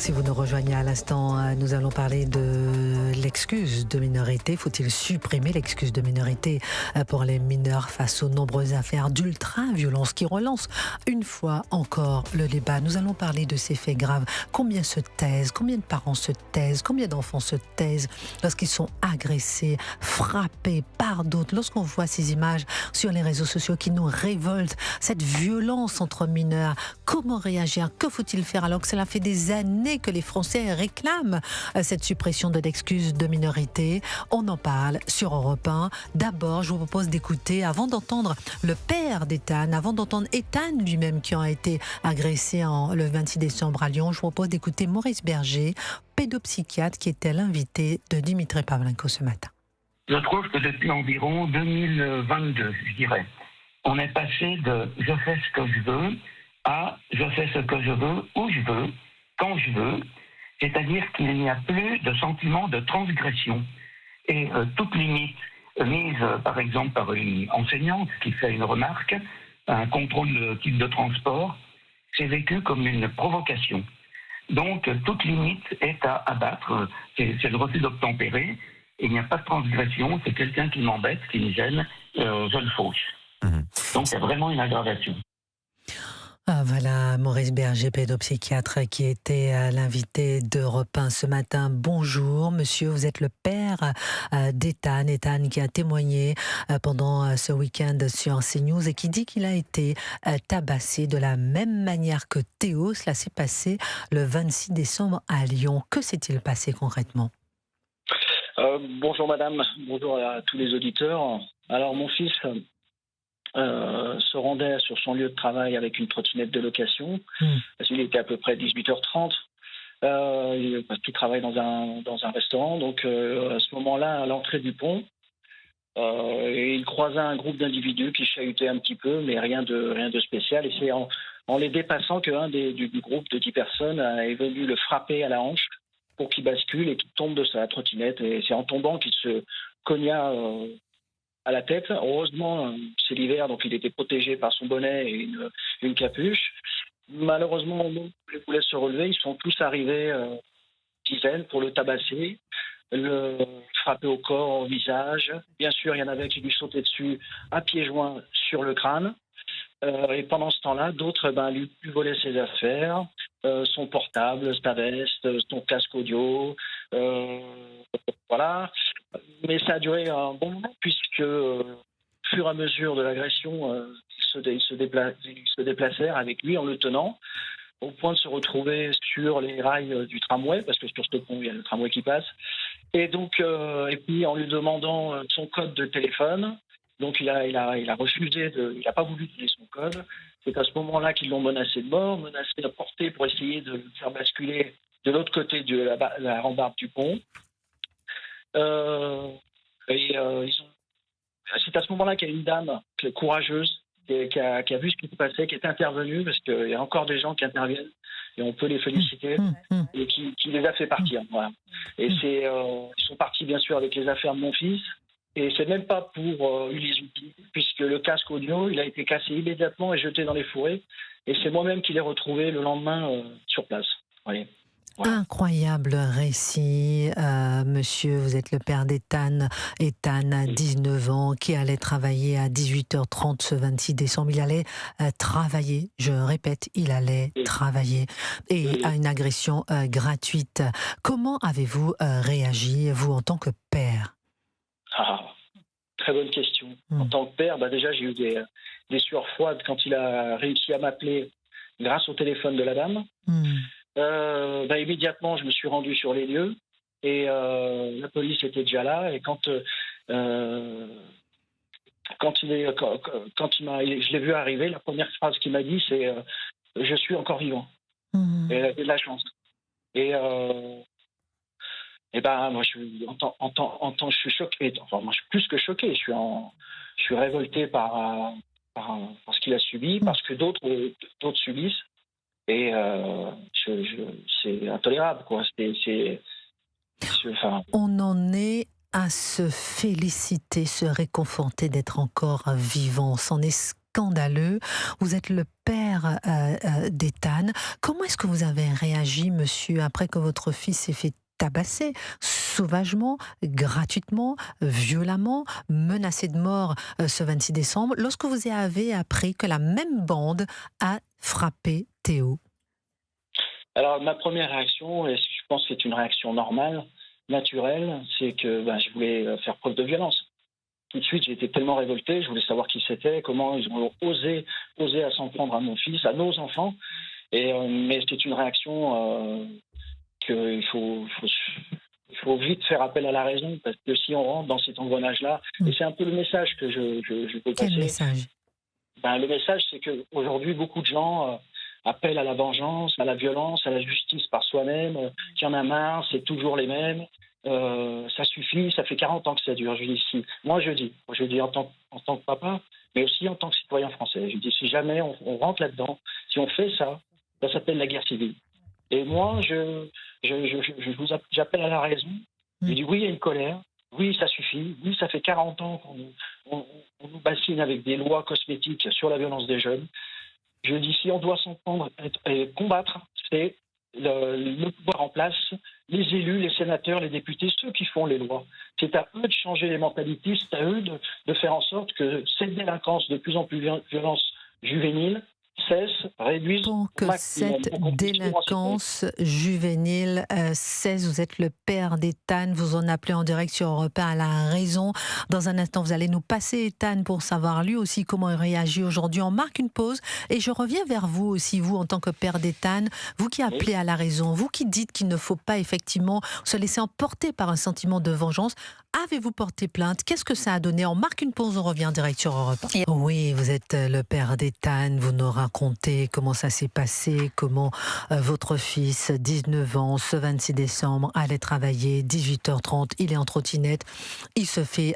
Si vous nous rejoignez à l'instant, nous allons parler de l'excuse de minorité. Faut-il supprimer l'excuse de minorité pour les mineurs face aux nombreuses affaires d'ultra-violence qui relancent une fois encore le débat? Nous allons parler de ces faits graves. Combien se taisent? Combien de parents se taisent? Combien d'enfants se taisent lorsqu'ils sont agressés, frappés par d'autres? Lorsqu'on voit ces images sur les réseaux sociaux qui nous révoltent, cette violence entre mineurs, comment réagir? Que faut-il faire alors que cela fait des années que les Français réclament cette suppression de l'excuse de minorité? On en parle sur Europe 1. D'abord, je vous propose d'écouter, avant d'entendre le père d'Ethan, avant d'entendre Ethan lui-même qui a été agressé le 26 décembre à Lyon, je vous propose d'écouter Maurice Berger, pédopsychiatre, qui était l'invité de Dimitri Pavlenko ce matin. Je trouve que depuis environ 2022, je dirais, on est passé de « je fais ce que je veux » à « je fais ce que je veux, où je veux, quand je veux », c'est-à-dire qu'il n'y a plus de sentiment de transgression. Et toute limite mise, par exemple, par une enseignante qui fait une remarque, un contrôle de type de transport, c'est vécu comme une provocation. Donc, toute limite est à abattre, c'est le refus d'obtempérer. Il n'y a pas de transgression, c'est quelqu'un qui m'embête, qui me gêne, je le fauche. Donc, c'est vraiment une aggravation. Ah, voilà, Maurice Berger, pédopsychiatre, qui était l'invité d'Europe 1 ce matin. Bonjour, monsieur, vous êtes le père d'Ethan. Ethan qui a témoigné pendant ce week-end sur CNews et qui dit qu'il a été tabassé de la même manière que Théo. Cela s'est passé le 26 décembre à Lyon. Que s'est-il passé concrètement? Bonjour madame, bonjour à tous les auditeurs. Alors mon fils se rendait sur son lieu de travail avec une trottinette de location, parce qu'il était à peu près 18h30. Il travaille dans un restaurant, donc à ce moment-là, à l'entrée du pont, il croisa un groupe d'individus qui chahutaient un petit peu, mais rien de spécial. Et c'est en les dépassant qu'un du groupe de 10 personnes est venu le frapper à la hanche pour qu'il bascule et qu'il tombe de sa trottinette. Et c'est en tombant qu'il se cogna à la tête. Heureusement, c'est l'hiver, donc il était protégé par son bonnet et une capuche. Malheureusement, au moment où il voulait se relever, ils sont tous arrivés, dizaines, pour le tabasser, le frapper au corps, au visage. Bien sûr, il y en avait qui lui sautaient dessus à pieds joints sur le crâne. Et pendant ce temps-là, d'autres lui volaient ses affaires, son portable, sa veste, son casque audio, voilà. Mais ça a duré un bon moment puisque, au fur et à mesure de l'agression, ils se déplacèrent avec lui en le tenant, au point de se retrouver sur les rails du tramway, parce que sur ce pont, il y a le tramway qui passe. Et donc, et puis en lui demandant son code de téléphone. Donc il a refusé, il n'a pas voulu donner son code. C'est à ce moment-là qu'ils l'ont menacé de mort, menacé de porter pour essayer de le faire basculer de l'autre côté de la rambarde du pont. C'est à ce moment-là qu'il y a une dame courageuse qui a vu ce qui se passait, qui est intervenue, parce qu'il y a encore des gens qui interviennent et on peut les féliciter, et qui les a fait partir. Voilà. Et ils sont partis bien sûr avec les affaires de mon fils. Et c'est même pas pour les outils, puisque le casque audio, il a été cassé immédiatement et jeté dans les fourrés. Et c'est moi-même qui l'ai retrouvé le lendemain sur place. Voyez. Voilà. Incroyable récit, monsieur, vous êtes le père d'Ethan. Ethan a 19 ans, qui allait travailler à 18h30 ce 26 décembre. Il allait travailler, je répète, il allait travailler. Et à une agression gratuite. Comment avez-vous réagi, vous, en tant que père? Très bonne question. En tant que père, déjà j'ai eu des sueurs froides quand il a réussi à m'appeler grâce au téléphone de la dame. Immédiatement, je me suis rendu sur les lieux et la police était déjà là. Et quand je l'ai vu arriver, la première phrase qu'il m'a dit, c'est je suis encore vivant. Et il avait de la chance. Moi, je suis choqué. Enfin, moi, je suis plus que choqué. Je suis révolté par ce qu'il a subi, parce que d'autres subissent. Et c'est intolérable, quoi. On en est à se féliciter, se réconforter d'être encore vivant. On s'en est scandaleux. Vous êtes le père d'Ethan. Comment est-ce que vous avez réagi, monsieur, après que votre fils s'est fait tabasser sauvagement, gratuitement, violemment, menacé de mort ce 26 décembre, lorsque vous avez appris que la même bande a frappé Théo? Alors, ma première réaction, et je pense que c'est une réaction normale, naturelle, c'est que je voulais faire preuve de violence. Tout de suite, j'ai été tellement révolté, je voulais savoir qui c'était, comment ils ont osé à s'en prendre à mon fils, à nos enfants. Mais c'est une réaction qu'il faut vite faire appel à la raison, parce que si on rentre dans cet engrenage-là, et c'est un peu le message que je peux passer. Quel message? Le message, c'est qu'aujourd'hui, beaucoup de gens appellent à la vengeance, à la violence, à la justice par soi-même, qu'il y en a marre, c'est toujours les mêmes. Ça suffit, ça fait 40 ans que ça dure. Je dis en tant que papa, mais aussi en tant que citoyen français. Je dis, si jamais on rentre là-dedans, si on fait ça, ça s'appelle la guerre civile. Et moi, j'appelle à la raison. Je dis, oui, il y a une colère. Oui, ça suffit. Oui, ça fait 40 ans qu'on nous bassine avec des lois cosmétiques sur la violence des jeunes. Je dis, si on doit s'entendre et combattre, c'est le pouvoir en place, les élus, les sénateurs, les députés, ceux qui font les lois. C'est à eux de changer les mentalités, c'est à eux de faire en sorte que cette délinquance de plus en plus violence juvénile cesse, réduise pour que cette délinquance juvénile cesse. Vous êtes le père d'Ethan, vous en appelez en direct sur Europe 1 à la raison. Dans un instant, vous allez nous passer Ethan pour savoir lui aussi comment il réagit aujourd'hui. On marque une pause et je reviens vers vous aussi, vous en tant que père d'Ethan, vous qui appelez à la raison, vous qui dites qu'il ne faut pas effectivement se laisser emporter par un sentiment de vengeance. Avez-vous porté plainte? Qu'est-ce que ça a donné? On marque une pause, on revient en direct sur Europe 1. Oui, vous êtes le père d'Ethan, vous nous racontez comment ça s'est passé, comment votre fils, 19 ans, ce 26 décembre, allait travailler, 18h30, il est en trottinette, il se fait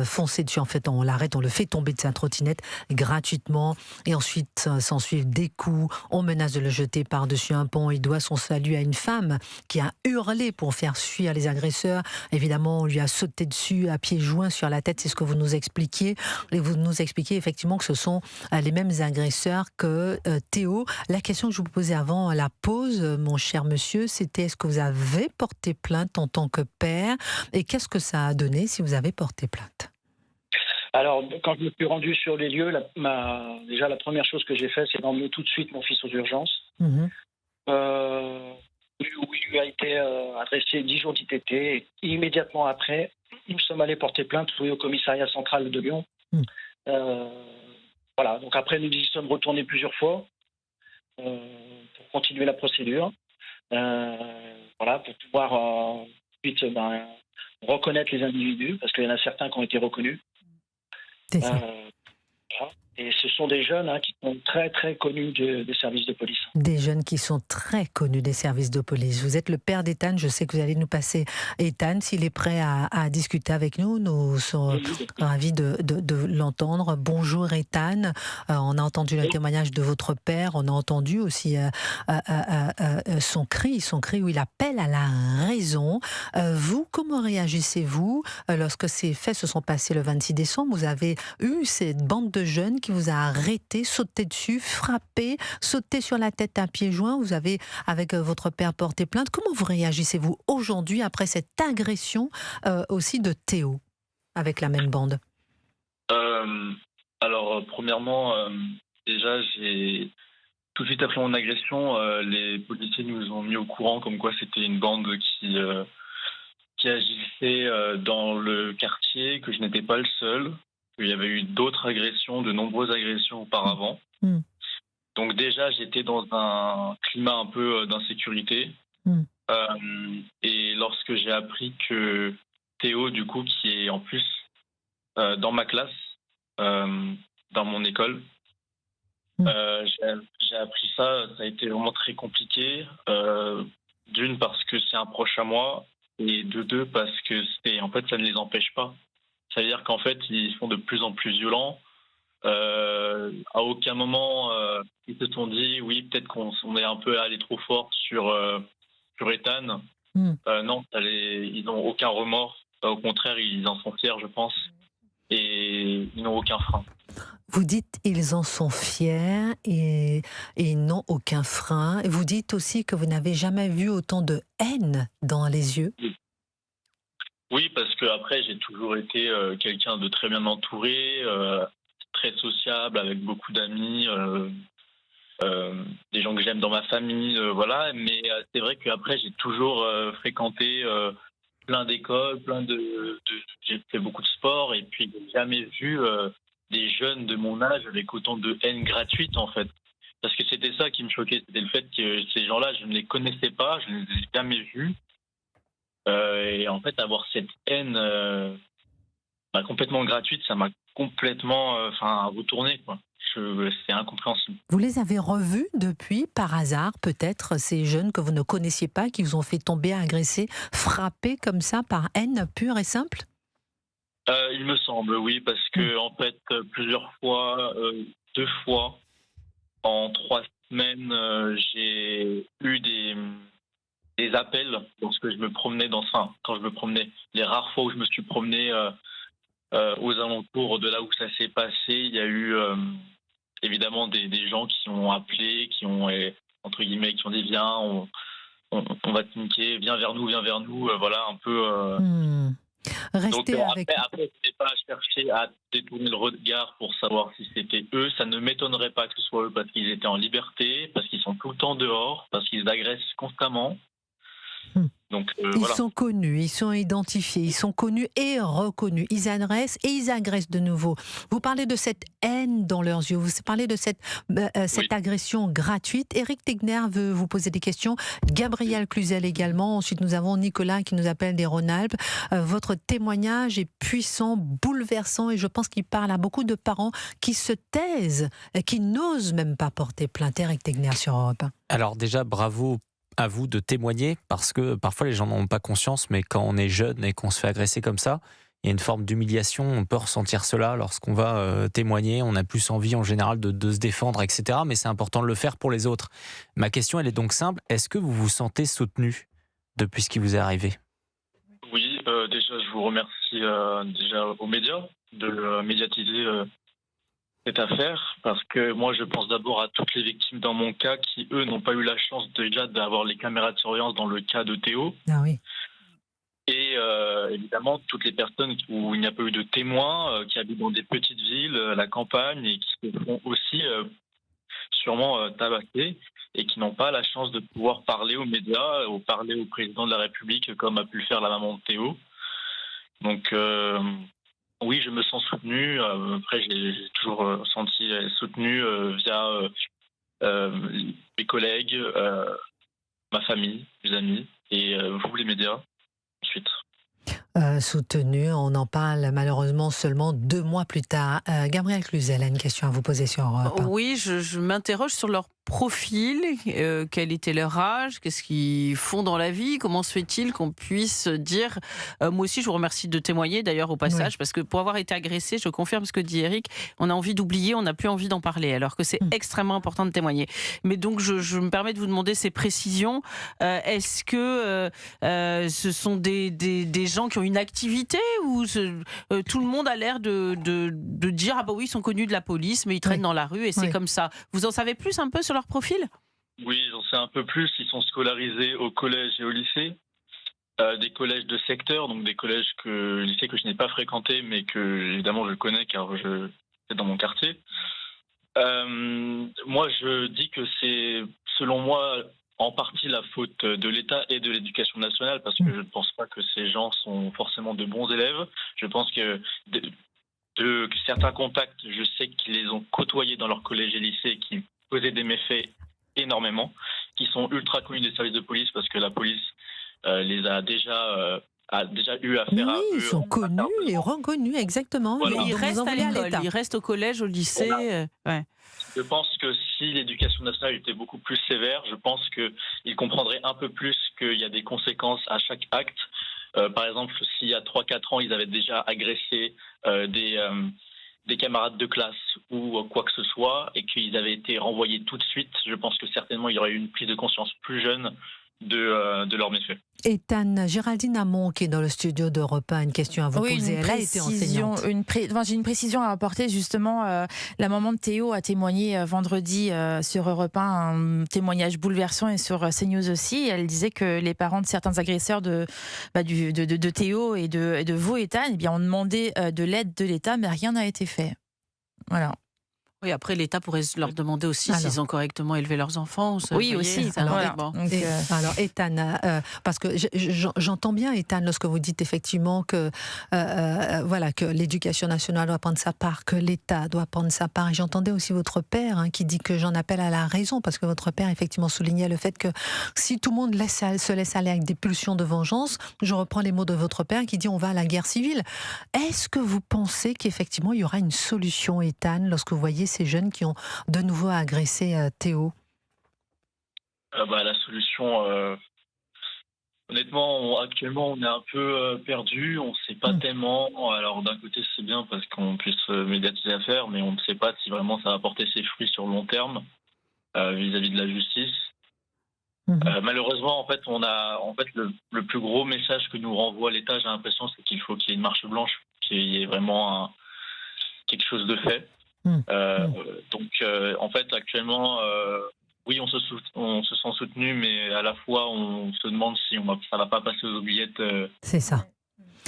foncer dessus, en fait on l'arrête, on le fait tomber de sa trottinette gratuitement, et ensuite s'ensuivent des coups, on menace de le jeter par-dessus un pont, il doit son salut à une femme qui a hurlé pour faire fuir les agresseurs, évidemment on lui a sauté dessus à pieds joints sur la tête, c'est ce que vous nous expliquiez, et vous nous expliquez effectivement que ce sont les mêmes agresseurs que Théo. La question que je vous posais avant la pause, mon cher monsieur, c'était est-ce que vous avez porté plainte en tant que père et qu'est-ce que ça a donné si vous avez porté plainte? Alors, quand je me suis rendu sur les lieux, déjà la première chose que j'ai fait, c'est d'emmener tout de suite mon fils aux urgences. Où il lui a été adressé 10 jours d'ITT. Et immédiatement après, nous sommes allés porter plainte au commissariat central de Lyon. Voilà, donc après nous y sommes retournés plusieurs fois pour continuer la procédure. Voilà, pour pouvoir ensuite reconnaître les individus, parce qu'il y en a certains qui ont été reconnus. Voilà. Et ce sont des jeunes qui sont très très connus des services de police. Des jeunes qui sont très connus des services de police. Vous êtes le père d'Ethan, je sais que vous allez nous passer Ethan. S'il est prêt à discuter avec nous, nous sommes ravis de l'entendre. Bonjour Ethan, on a entendu le témoignage de votre père, on a entendu aussi son cri où il appelle à la raison. Vous, comment réagissez-vous lorsque ces faits se sont passés le 26 décembre? Vous avez eu cette bande de jeunes qui vous a arrêté, sauté dessus, frappé, sauté sur la tête à pieds joints. Vous avez, avec votre père, porté plainte. Comment vous réagissez-vous aujourd'hui après cette agression aussi de Théo avec la même bande? Alors, premièrement, déjà, j'ai tout de suite après mon agression, les policiers nous ont mis au courant comme quoi c'était une bande qui agissait dans le quartier, que je n'étais pas le seul. Il y avait eu d'autres agressions, de nombreuses agressions auparavant. Donc déjà, j'étais dans un climat un peu d'insécurité. Et lorsque j'ai appris que Théo, du coup, qui est en plus dans ma classe, dans mon école, j'ai appris ça. Ça a été vraiment très compliqué. D'une, parce que c'est un proche à moi, et de deux, parce que en fait, ça ne les empêche pas. C'est-à-dire qu'en fait, ils sont de plus en plus violents. À aucun moment, ils se sont dit, oui, peut-être qu'on est un peu allé trop fort sur Ethan. Non, ils n'ont aucun remords. Au contraire, ils en sont fiers, je pense. Et ils n'ont aucun frein. Vous dites ils en sont fiers et ils n'ont aucun frein. Et vous dites aussi que vous n'avez jamais vu autant de haine dans les yeux. Oui, parce que après j'ai toujours été quelqu'un de très bien entouré, très sociable, avec beaucoup d'amis, des gens que j'aime dans ma famille, voilà. Mais c'est vrai qu'après j'ai toujours fréquenté plein d'écoles, j'ai fait beaucoup de sport et puis j'ai jamais vu des jeunes de mon âge avec autant de haine gratuite en fait. Parce que c'était ça qui me choquait, c'était le fait que ces gens-là, je ne les connaissais pas, je ne les ai jamais vus. Et en fait, avoir cette haine complètement gratuite, ça m'a complètement retourné, quoi. C'est incompréhensible. Vous les avez revus depuis, par hasard, peut-être, ces jeunes que vous ne connaissiez pas, qui vous ont fait tomber, agresser, frapper comme ça par haine pure et simple? Il me semble, oui, parce que en fait, plusieurs fois, 2 fois en 3 semaines, j'ai eu des appels lorsque je me promenais quand je me promenais, les rares fois où je me suis promené aux alentours de là où ça s'est passé, il y a eu évidemment des gens qui ont appelé, qui ont entre guillemets, qui ont dit viens, on va te niquer, viens vers nous, voilà un peu. Donc Restez avec... après, je n'ai pas cherché à détourner le regard pour savoir si c'était eux. Ça ne m'étonnerait pas que ce soit eux parce qu'ils étaient en liberté, parce qu'ils sont tout le temps dehors, parce qu'ils agressent constamment. Donc, ils sont connus, ils sont identifiés, ils sont connus et reconnus. Ils adressent et ils agressent de nouveau. Vous parlez de cette haine dans leurs yeux, vous parlez de cette agression gratuite. Éric Tegner veut vous poser des questions. Gabriel Cluzel également. Ensuite, nous avons Nicolas qui nous appelle des Rhône-Alpes. Votre témoignage est puissant, bouleversant et je pense qu'il parle à beaucoup de parents qui se taisent, qui n'osent même pas porter plainte. Éric Tegner sur Europe 1. Alors déjà, bravo à vous de témoigner, parce que parfois les gens n'en ont pas conscience, mais quand on est jeune et qu'on se fait agresser comme ça, il y a une forme d'humiliation, on peut ressentir cela lorsqu'on va témoigner, on a plus envie en général de se défendre, etc. Mais c'est important de le faire pour les autres. Ma question, elle est donc simple, est-ce que vous vous sentez soutenu depuis ce qui vous est arrivé ? Oui, déjà je vous remercie déjà aux médias de médiatiser cette affaire, parce que moi je pense d'abord à toutes les victimes dans mon cas qui eux n'ont pas eu la chance déjà d'avoir les caméras de surveillance dans le cas de Théo. Ah oui. Et évidemment toutes les personnes où il n'y a pas eu de témoins, qui habitent dans des petites villes, à la campagne, et qui se font aussi sûrement tabasser et qui n'ont pas la chance de pouvoir parler aux médias ou parler au président de la République comme a pu le faire la maman de Théo. Donc oui, je me sens soutenu. Après, j'ai toujours senti soutenu via mes collègues, ma famille, mes amis et vous, les médias, ensuite. Soutenu, on en parle malheureusement seulement 2 mois plus tard. Gabriel Cluzel a une question à vous poser sur Europe 1. Oui, je m'interroge sur leur profil, quel était leur âge, qu'est-ce qu'ils font dans la vie, comment se fait-il qu'on puisse dire, moi aussi je vous remercie de témoigner d'ailleurs au passage, parce que pour avoir été agressé, je confirme ce que dit Éric, on a envie d'oublier, on n'a plus envie d'en parler, alors que c'est extrêmement important de témoigner. Mais donc je me permets de vous demander ces précisions, est-ce que ce sont des gens qui ont une activité ou tout le monde a l'air de dire ah bah oui, ils sont connus de la police mais ils traînent dans la rue et c'est comme ça. Vous en savez plus un peu sur leur profil ? Oui, j'en sais un peu plus. Ils sont scolarisés au collège et au lycée, des collèges de secteur, donc des lycées que je n'ai pas fréquentés mais que évidemment je connais car c'est dans mon quartier. Moi je dis que c'est selon moi en partie la faute de l'État et de l'éducation nationale, parce que je ne pense pas que ces gens sont forcément de bons élèves. Je pense que de certains contacts, je sais qu'ils les ont côtoyés dans leur collège et lycée, qui causaient des méfaits énormément, qui sont ultra connus des services de police, parce que la police les a déjà eu affaire à eux. Oui, ils sont connus et reconnus, exactement. Voilà. Ils restent à l'école, ils restent au collège, au lycée. Voilà. Je pense que si l'éducation nationale était beaucoup plus sévère, je pense qu'ils comprendraient un peu plus qu'il y a des conséquences à chaque acte. Par exemple, s'il y a 3-4 ans, ils avaient déjà agressé des camarades de classe ou quoi que ce soit, et qu'ils avaient été renvoyés tout de suite, je pense que certainement il y aurait eu une prise de conscience plus jeune de leurs méfaits. Ethan, Géraldine Amont, qui est dans le studio d'Europe 1, une question à vous poser. Elle a été enseignante. J'ai une précision à apporter, justement. La maman de Théo a témoigné vendredi sur Europe 1, un témoignage bouleversant, et sur CNews aussi. Elle disait que les parents de certains agresseurs de Théo et de vous, Ethan, eh bien, ont demandé de l'aide de l'État, mais rien n'a été fait. Voilà. Oui, après, l'État pourrait leur demander aussi s'ils ont correctement élevé leurs enfants. Oui, aussi. Alors, Ethan, parce que j'entends bien, Ethan, lorsque vous dites effectivement que, que l'éducation nationale doit prendre sa part, que l'État doit prendre sa part. Et j'entendais aussi votre père qui dit que j'en appelle à la raison, parce que votre père effectivement soulignait le fait que si tout le monde se laisse aller avec des pulsions de vengeance, je reprends les mots de votre père qui dit on va à la guerre civile. Est-ce que vous pensez qu'effectivement il y aura une solution, Ethan, lorsque vous voyez ces jeunes qui ont de nouveau agressé Théo? La solution, honnêtement, actuellement, on est un peu perdu. On ne sait pas tellement. Alors, d'un côté, c'est bien parce qu'on puisse médiatiser l'affaire, mais on ne sait pas si vraiment ça va porter ses fruits sur le long terme vis-à-vis de la justice. Malheureusement, en fait, le plus gros message que nous renvoie l'État, j'ai l'impression, c'est qu'il faut qu'il y ait une marche blanche, qu'il y ait vraiment quelque chose de fait. Donc, en fait, actuellement, oui, on se sent soutenu, mais à la fois, on se demande si ça va pas passer aux oubliettes. C'est ça.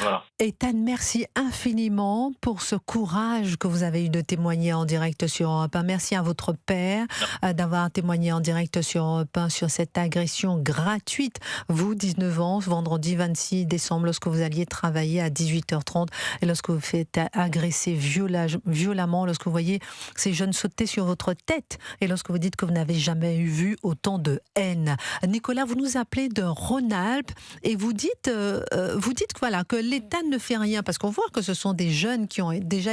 Voilà. Ethan, merci infiniment pour ce courage que vous avez eu de témoigner en direct sur Europe 1. Merci à votre père d'avoir témoigné en direct sur Europe 1 sur cette agression gratuite. Vous, 19 ans, vendredi 26 décembre, lorsque vous alliez travailler à 18h30 et lorsque vous faites agresser violemment, lorsque vous voyez ces jeunes sauter sur votre tête et lorsque vous dites que vous n'avez jamais vu autant de haine. Nicolas, vous nous appelez de Rhône-Alpes et vous dites que l'État ne fait rien, parce qu'on voit que ce sont des jeunes qui ont déjà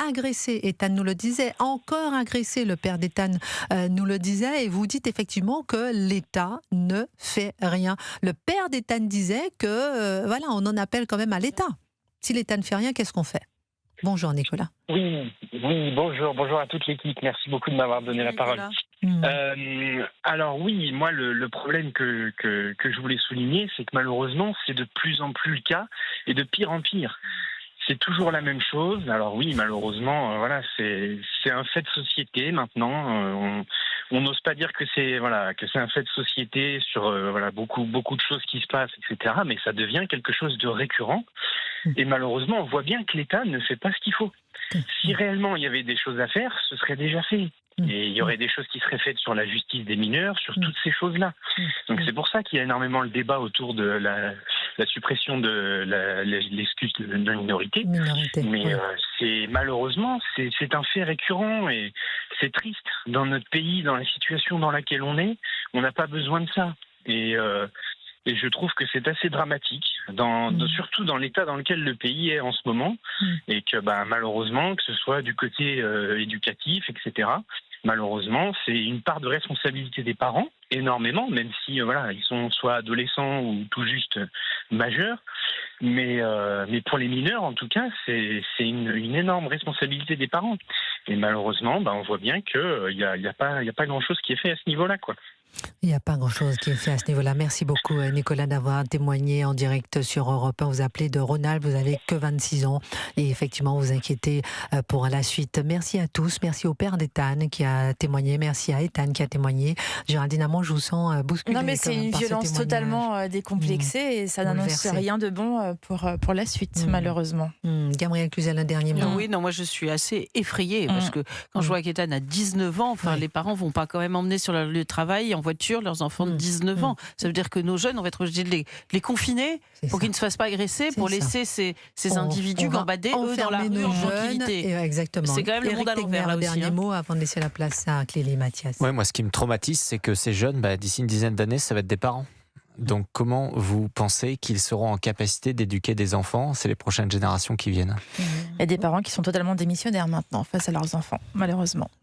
agressé, Ethan nous le disait, encore agressé, le père d'Ethan nous le disait, et vous dites effectivement que l'État ne fait rien. Le père d'Ethan disait que, on en appelle quand même à l'État. Si l'État ne fait rien, qu'est-ce qu'on fait? Bonjour Nicolas. Oui, bonjour à toute l'équipe. Merci beaucoup de m'avoir donné la parole. Alors oui, moi le problème que je voulais souligner, c'est que malheureusement c'est de plus en plus le cas et de pire en pire. C'est toujours la même chose. Alors oui, malheureusement, c'est un fait de société maintenant. On n'ose pas dire que c'est un fait de société sur beaucoup de choses qui se passent, etc. Mais ça devient quelque chose de récurrent. Et malheureusement, on voit bien que l'État ne fait pas ce qu'il faut. Si réellement il y avait des choses à faire, ce serait déjà fait. Et il y aurait des choses qui seraient faites sur la justice des mineurs, sur toutes ces choses-là. Donc c'est pour ça qu'il y a énormément le débat autour de la suppression de l'excuse de la minorité. Mais malheureusement, c'est un fait récurrent et c'est triste. Dans notre pays, dans la situation dans laquelle on n'a pas besoin de ça. Et je trouve que c'est assez dramatique, surtout dans l'état dans lequel le pays est en ce moment, et que malheureusement, que ce soit du côté éducatif, etc., malheureusement, c'est une part de responsabilité des parents, énormément, même si ils sont soit adolescents ou tout juste majeurs, mais pour les mineurs, en tout cas, c'est une énorme responsabilité des parents. Et malheureusement, on voit bien qu'il n'y a pas grand-chose qui est fait à ce niveau-là, quoi. Il n'y a pas grand-chose qui est fait à ce niveau-là. Merci beaucoup Nicolas d'avoir témoigné en direct sur Europe 1. Vous appelez de Rhône-Alpes, vous n'avez que 26 ans et effectivement vous inquiétez pour la suite. Merci à tous, merci au père d'Ethan qui a témoigné, merci à Ethan qui a témoigné. Géraldine Amont, je vous sens bousculée. Non mais c'est une violence totalement décomplexée et ça n'annonce rien de bon pour la suite malheureusement. Gabriel Cluzel, un dernier mot. Oui, non, moi je suis assez effrayée parce que quand je vois qu'Ethan a 19 ans, les parents vont pas quand même emmener sur leur lieu de travail en voiture leurs enfants de 19 ans. Ça veut dire que nos jeunes, on va être obligés de les confiner pour qu'ils ne se fassent pas agresser, pour laisser ces individus gambader, eux, dans la rue en tranquillité. Exactement. C'est quand même le monde à l'envers, là aussi. Un dernier mot avant de laisser la place à Clélie Mathias. Ouais, moi, ce qui me traumatise, c'est que ces jeunes, d'ici une dizaine d'années, ça va être des parents. Donc, comment vous pensez qu'ils seront en capacité d'éduquer des enfants? C'est les prochaines générations qui viennent. Il y a des parents qui sont totalement démissionnaires maintenant face à leurs enfants, malheureusement.